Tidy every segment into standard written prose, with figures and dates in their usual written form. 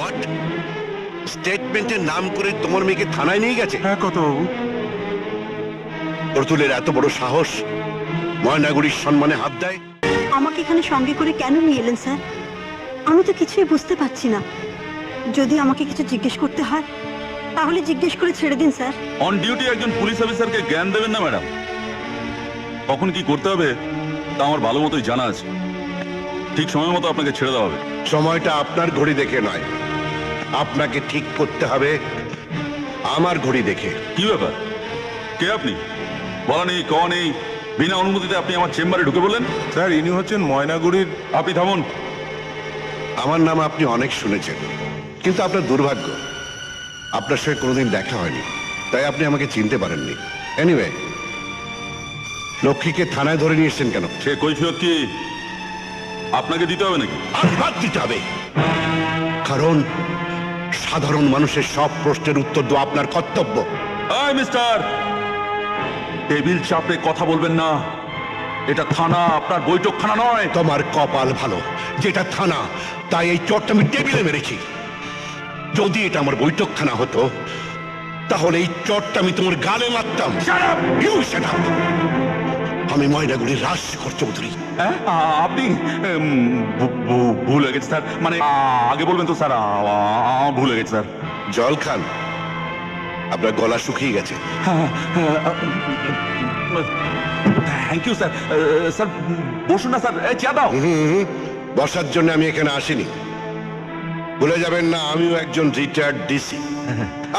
What? স্টেটমেন্টের নাম করে তোমার মেয়েকে থানায় নিয়ে গেছে? হ্যাঁ কত বাবু, প্রতুলের এত বড় সাহস, ময়নাগুড়ির সম্মানে হাত দেয়। আমাকে এখানে সঙ্গে করে কেন নিয়ে এলেন স্যার? আমি তো কিছুই বুঝতে পারছি না। যদি আমাকে কিছু জিজ্ঞেস করতে হয় তাহলে জিজ্ঞেস করে ছেড়ে দিন স্যার। অন ডিউটি একজন পুলিশ অফিসারকে জ্ঞান দেবেন না ম্যাডাম। কখন কি করতে হবে তা আমার ভালো মতোই জানা আছে। ঠিক সময় মতো আপনাকে ছেড়ে দেওয়া হবে। সময়টা আপনার ঘড়ি দেখে নয়, আপনাকে ঠিক করতে হবে আমার ঘড়ি দেখে। কি ব্যাপার? কে আপনি? বলা নেই, কওয়া নেই, বিনা অনুমতিতে আপনি আমার চেম্বারে ঢুকে বললেন? স্যার ইনি হচ্ছেন ময়নাগুড়ির। আপনি থামুন। আমার নাম আপনি অনেক শুনেছেন, কিন্তু আপনার দুর্ভাগ্য আপনার সঙ্গে কোনোদিন দেখা হয়নি, তাই আপনি আমাকে চিনতে পারেননি। এনিওয়ে, লক্ষ্মীকে থানায় ধরে নিয়ে এসেছেন কেন? সে কৈফিয়ত কি আপনাকে দিতে হবে নাকি? আজ বাদ দিতে হবে, কারণ সাধারণ মানুষের সব প্রশ্নের উত্তর দেওয়া আপনার কর্তব্য। এই মিস্টার, টেবিল চাপে কথা বলবেন না। এটা থানা, আপনার বৈঠকখানা নয়। তোমার কপাল ভালো যেটা থানা, তাই এই চোটটা আমি টেবিলে মেরেছি। যদি এটা আমার বৈঠকখানা হতো তাহলে এই চোটটা আমি তোমার গালে মারতাম। You shut up! আমি ময়নাগুড়ির রাজশেখর চৌধুরী। হ্যাঁ? আপনি ভুল হয়ে গেছে স্যার। মানে আগে বলবেন তো স্যার। ভুল হয়ে গেছে স্যার। জল খান, আপনার গলা শুকিয়ে গেছে। Thank you sir. স্যার বসুন না স্যার, চা দাও। বসার জন্য আমি এখানে আসিনি। ভুলে যাবেন না, আমিও একজন রিটায়ার্ড ডিসি।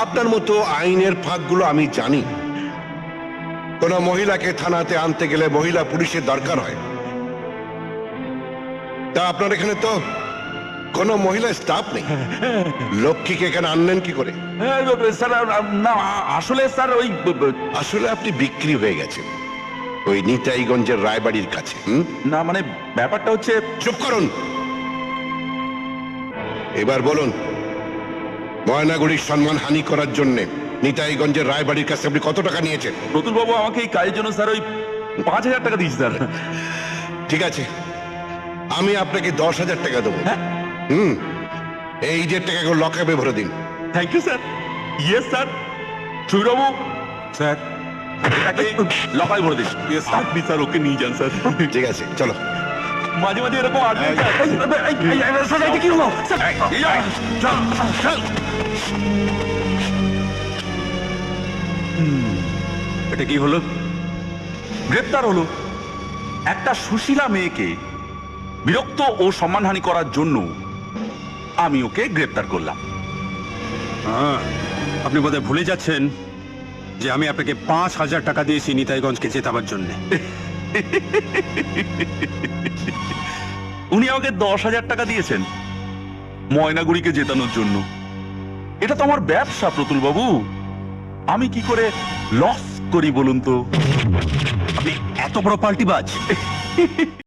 আপনার মতো আইনের ফাঁকগুলো আমি জানি। কোন মহিলাকে থানাতে আনতে গেলে মহিলা পুলিশের দরকার হয়। তা আপনার এখানে তো কোনো মহিলা স্টাফ নেই। লক্ষ্মীকে এখানে আনলেন কি করে? স্যার না, আসলে স্যার ওই আসলে আপনি বিক্রি হয়ে গেছেন ওই নিতাইগঞ্জের রায়বাড়ির কাছে। না, মানে ব্যাপারটা হচ্ছে। চুপ করুন। এবার বলুন, ময়নাগুড়ির সম্মান হানি করার জন্য নিতাইগঞ্জের রায়বাড়ির কাছে আপনি কত টাকা নিয়েছেন? প্রতুল বাবু আমাকে এই কাজের জন্য স্যার ওই 5,000 টাকা দিয়েছে স্যার। ঠিক আছে, আমি আপনাকে 10,000 টাকা দেবো। এই যে টাকাগুলো লকআপে ভরে দিন। Thank you sir. Yes sir. সুবিবাবু, স্যার এটাকে লকায় ভরে দিন। আপনি স্যার ওকে নিয়ে যান স্যার। ঠিক আছে, চলো। মাঝে মাঝে এরকম আসবেন স্যার। কি হলো? এটা কি হলো? গ্রেপ্তার হলো একটা সুশীলা মেয়েকে বিরক্ত ও সম্মানহানি করার জন্য আমি ওকে গ্রেপ্তার করলাম। আপনি বোধহয় ভুলে যাচ্ছেন যে আমি আপনাকে 5,000 টাকা দিয়েছি নিতাইগঞ্জকে জেতাবার জন্য। উনি আমাকে 10,000 টাকা দিয়েছেন ময়নাগুড়িকে জেতানোর জন্য। এটা তো আমার ব্যবসা প্রতুল বাবু, আমি কি করে লস করি বলুন তো? আপনি এত বড় পাল্টিবাজ!